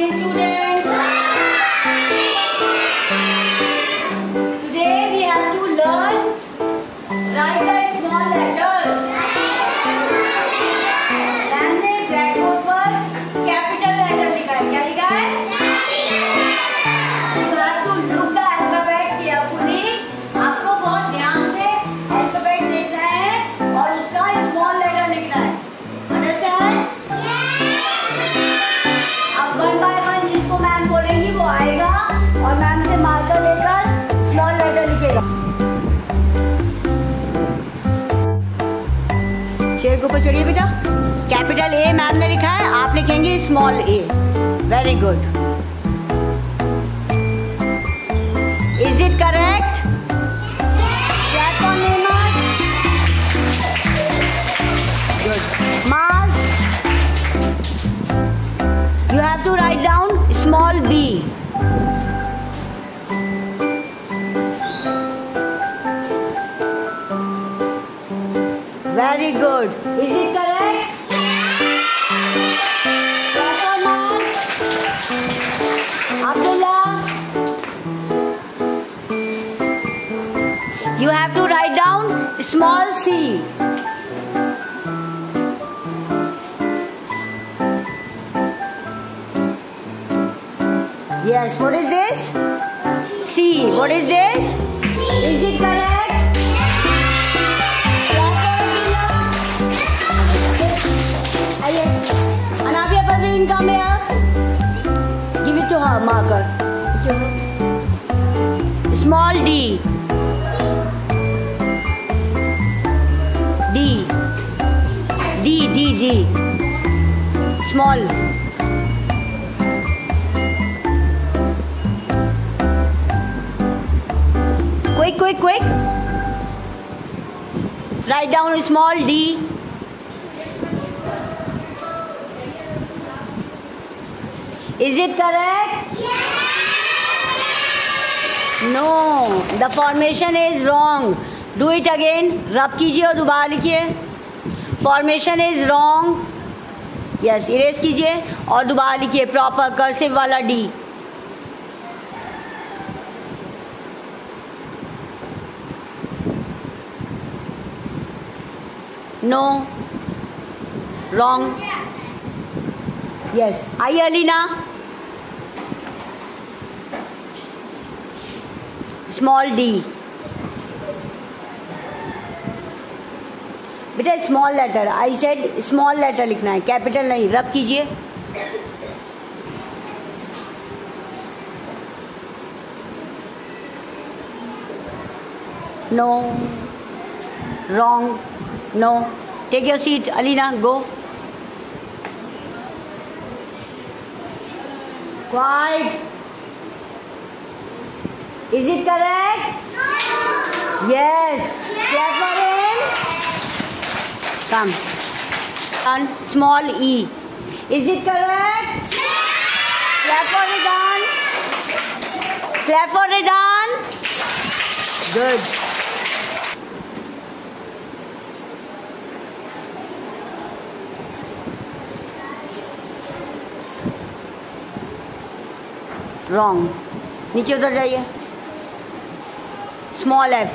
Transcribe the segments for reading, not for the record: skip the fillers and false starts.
morning, students. Today we have to learn write the small letters. Ma'am ने black board पर capital letter लिखा है. क्या लिखा है? You have to look the alphabet carefully. आपको बहुत ध्यान से alphabet देखना है और उसका small letter लिखना है. Understand? अब one by one जिसको मैम बोलेंगी वो आएगा और मैम से मार्कर लेकर स्मॉल लेटर लिखेगा. चेयर के ऊपर चढ़िए बेटा. कैपिटल ए मैम ने लिखा है, आप लिखेंगे small A. Very good. Is it correct? Clap for Neymar. Good. Mars, you have to write down small b. Very good. Is it correct? Clap for Mars. Abdullah, you have to write down small c. Yes, what is this? C. What is this? Is it correct? Anavia Parveen, come here. Give it to her, marker. Small d. D. D, D, D. Small. Quick, quick, quick. Write down a small d. Is it correct? Yes. No, the formation is wrong. Do it again. रब कीजिए और दोबारा लिखिए. Formation is wrong. Yes, erase कीजिए और दोबारा लिखिए proper cursive वाला D. No. Wrong. Yes. आइए अलीना. Small d. बेटा small letter. I said small letter लिखना है, कैपिटल नहीं. रब कीजिए. No. Wrong. No. Take your seat Alina. Go. Quiet. Is it correct? No. Yes. Clap for him. Come. And small e. Is it correct? Yes. Clap for Ridan. Clap for Ridan. Good. Wrong. नीचे उतर जाइए. Small F.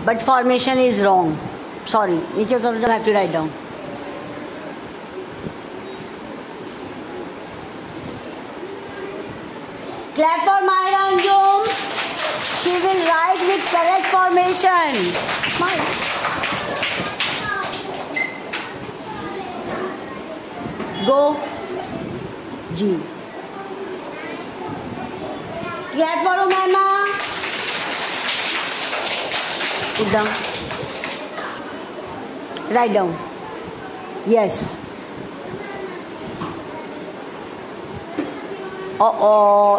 But formation is wrong. Sorry. नीचे उतर जाओ. I have to write down. Clap for Myra Anjum. She will write with correct formation. Smile. Go. G. Clap for Umema. Put down. Write down. Yes.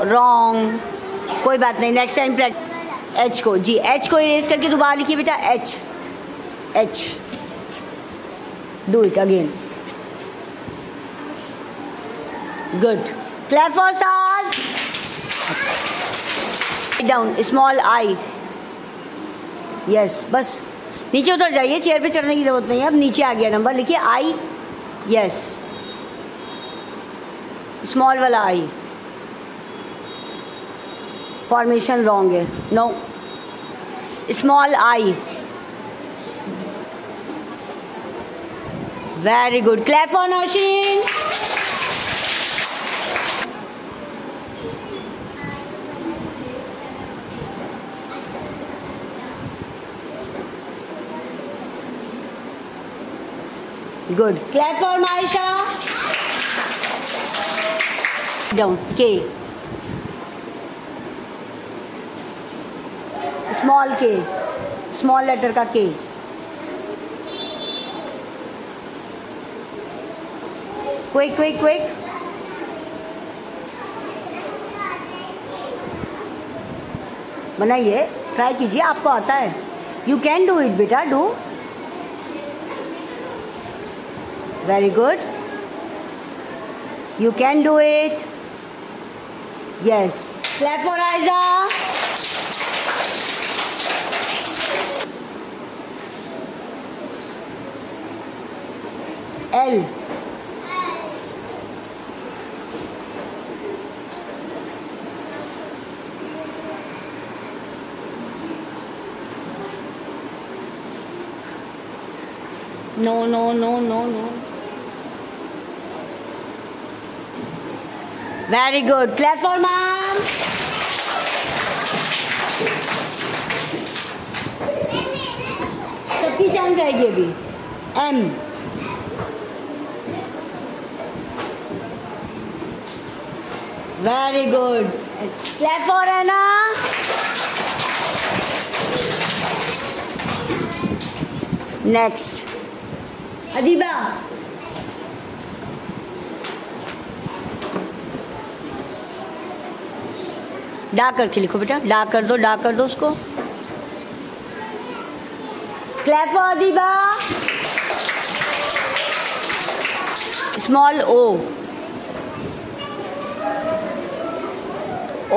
Wrong. कोई बात नहीं. Next time H को. जी. H को erase करके दोबारा लिखिए बेटा. H. H. Do it again. Good. Clap for Saad. Down. Small I. Yes. बस नीचे उतर जाइए, चेयर पे चढ़ने की जरूरत नहीं है. अब नीचे आ गया नंबर, लिखिए I. Yes. स्मॉल वाला I. फॉर्मेशन रॉन्ग है. No. Small I. Very good. Clap for Nausheen. Good. Clap for Maisha. Down. K. Small K. Small letter का K. Quick, quick, quick. बनाइए, ट्राई कीजिए, आपको आता है. यू कैन डू इट बेटा, do. Very good. You can do it. Yes. Clap for Ayza. L. No, no, no, no, no. Very good. Clap for mom. सबकी chance जाएगी अभी. M. Very good. Clap for Anna. Next. Adiba. डाक करके लिखो बेटा, डाक कर दो उसको. Clap for Adiba. Small O.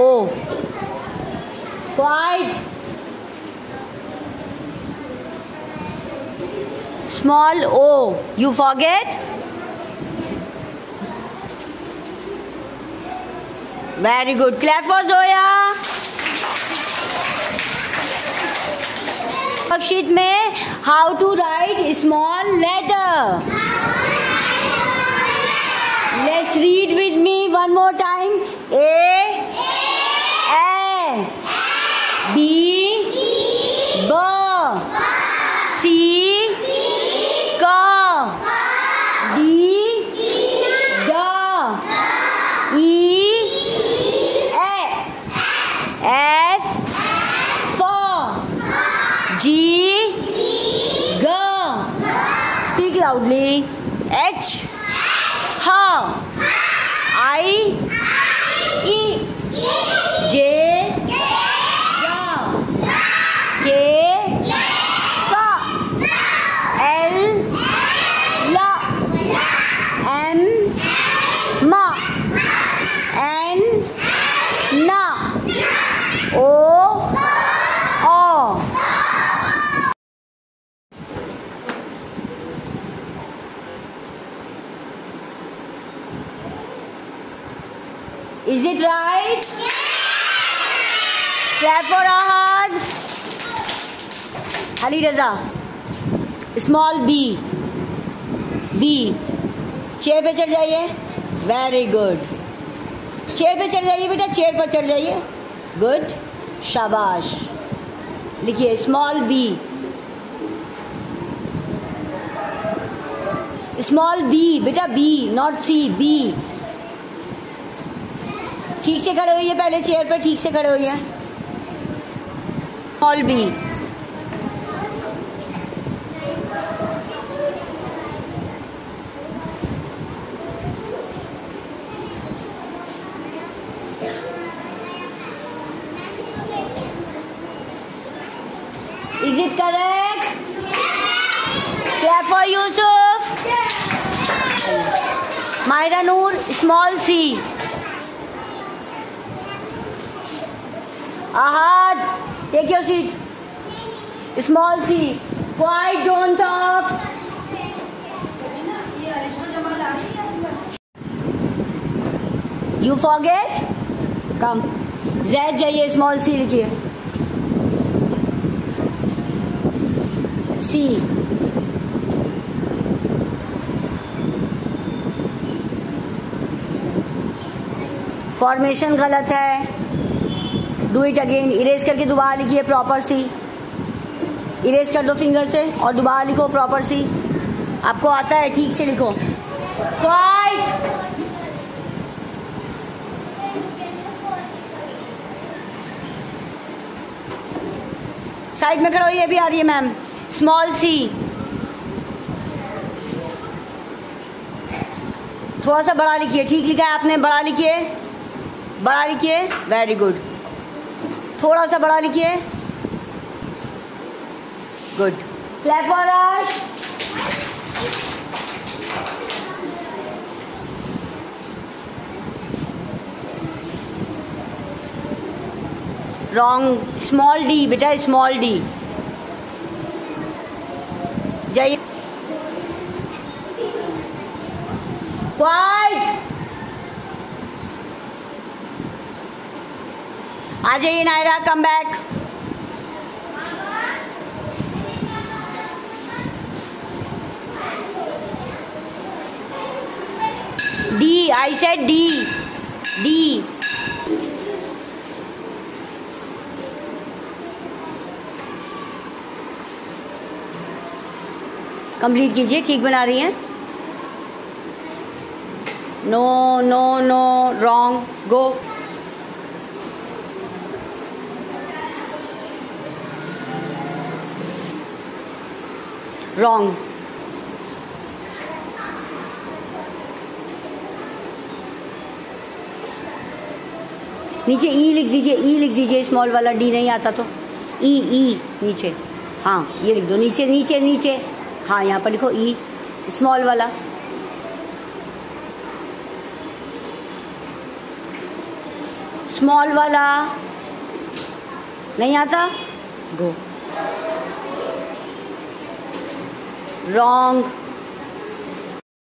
O. Quiet. Small O. You forget? Very good. Clap for Zoya. Worksheet में how to write small letter. Let's read with me one more time. A. B. B. C. Loudly. H. H. I. E. J. K. L. M. N. O. Is it right? Clap for Ahad. Ali Raza. Small B. B. Chair पे चढ़ जाइए. Very good. Chair पे चढ़ जाइए बेटा, chair पर चढ़ जाइए. Good. शाबाश. लिखिए small B. Small B बेटा, B not C. B. ठीक से खड़े होइए, पहले चेयर पर ठीक से खड़े होइए. Small B. Is it correct? Clap for Yusuf. Myra Noor, small C. Ahad, take your seat. Small C. Quiet, don't talk. You forget? Come. Z जाइए, स्मॉल सी लिखिए. C. फॉर्मेशन गलत है. Do it again. इरेज करके दोबारा लिखिए proper सी. Erase कर दो finger से और दोबारा लिखो प्रॉपर सी. आपको आता है, ठीक से लिखो. क्वाइट. साइड में करो. ये भी आ रही है मैम. Small C. थोड़ा सा बड़ा लिखिए. ठीक लिखा है आपने. बड़ा लिखिए. बड़ा लिखिए. Very good. थोड़ा सा बड़ा लिखिए. Good. Clap for us. Wrong. Small D बेटा, स्मॉल डी. जाइए. क्वाइट. आ जाइए Naira. Come back. D. I said D. D. Complete कीजिए. ठीक बना रही हैं. No no no. Wrong. Go. Wrong. नीचे ई लिख दीजिए. ई लिख दीजिए स्मॉल वाला. डी नहीं आता तो ई. ई नीचे. हाँ, ये लिख दो. नीचे नीचे नीचे. हाँ, यहाँ पर लिखो ई स्मॉल वाला. स्मॉल वाला नहीं आता. गो. रॉन्ग.